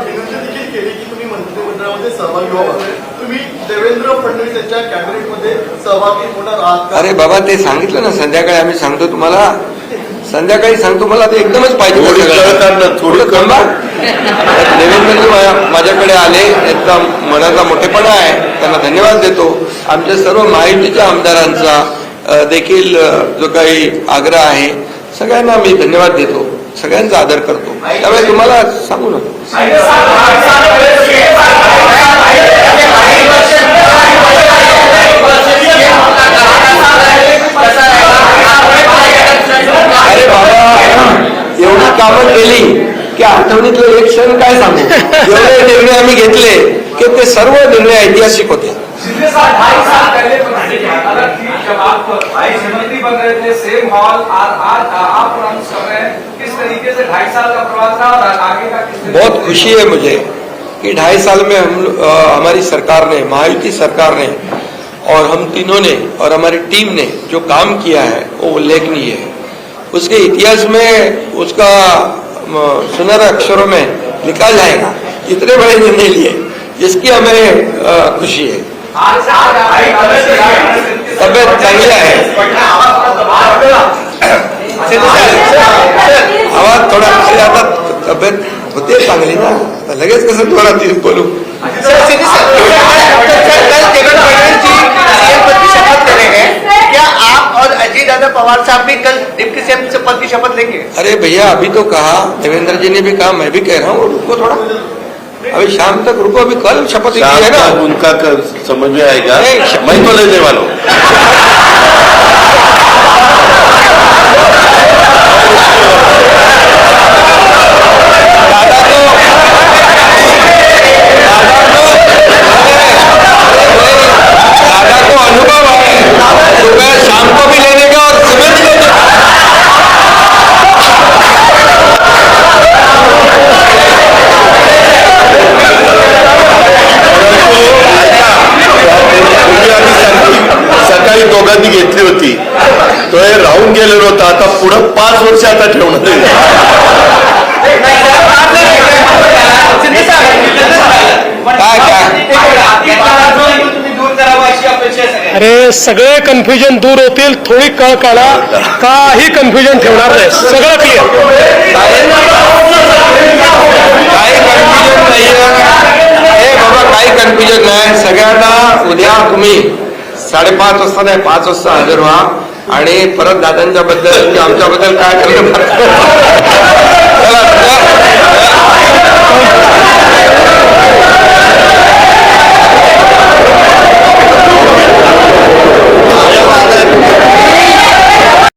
विनंती देखील केली की तुम्ही मंत्रिमंडळामध्ये सहभागी व्हावा, तुम्ही देवेंद्र फडणवीस यांच्या कॅबिनेटमध्ये सहभागी होणार आहात का? अरे बाबा, ते सांगितलं ना संध्याकाळी, आम्ही सांगतो तुम्हाला, संध्याकाळी सांगतो. मला ते एकदमच पाहिजे. देवेंद्रजी माझ्याकडे आले, त्यांचा मनाचा मोठेपणा आहे, त्यांना धन्यवाद देतो. आमच्या सर्व महायुतीच्या आमदारांचा देखील जो काही आग्रह आहे, सगळ्यांना मी धन्यवाद देतो, सगळ्यांचा आदर करतो. त्यामुळे तुम्हाला सांगू ना, अरे बाबा, एवढी कामं केली की आठवणीतलं एक क्षण काय सांगू. एवढे निर्णय आम्ही घेतले की ते सर्व निर्णय ऐतिहासिक होते. बहुत खुशी है मुझे कि 2.5 साल में हमारी सरकार ने, महायुति सरकार ने और हम तीनों ने और हमारी टीम ने जो काम किया है वो उल्लेखनीय है. उसके इतिहास में उसका सुनहरे अक्षरों में लिखा जाएगा. इतने बड़े निर्णय लिए जिसकी हमें खुशी है. तबियत चांगली आहे. आवाज थोडा, आता तब्येत होते चांगली ना, लगेच कसं थोडा बोलू. क्या आप और अजीत दादा पवार साहब भी कल डिप्टी सीएम पद की शपथ लेंगे? अरे भैया, अभी तो कहा, देवेंद्र जी ने भी कहा, मैं भी कह रहा हूँ, रुको थोड़ा, अभी शाम तक रुको. अभी कल शपथ ली है ना, उनका समझ में आएगा. मैं तो लेने वाला हूँ. दादा को अनुभव है, सुबह शाम को भी लेने का और सुबह भी लेने का. सकाळी दोघांनी घेतली होती, तो हे राहून गेलेलो होता. आता पुढं 5 वर्ष आता ठेवणार अरे सगळे कन्फ्युजन दूर होतील. थोडी कळ काढा, काही कन्फ्युजन ठेवणार नाही, सगळं क्लिअर. काही कन्फ्युजन नाही हे बाबा, काही कन्फ्युजन नाही. सगळ्यांना उद्या तुम्ही 5:30 वाजता नाही, 5 वाजता हजर व्हा आणि परत दादांच्या बद्दल आमच्याबद्दल काय करणार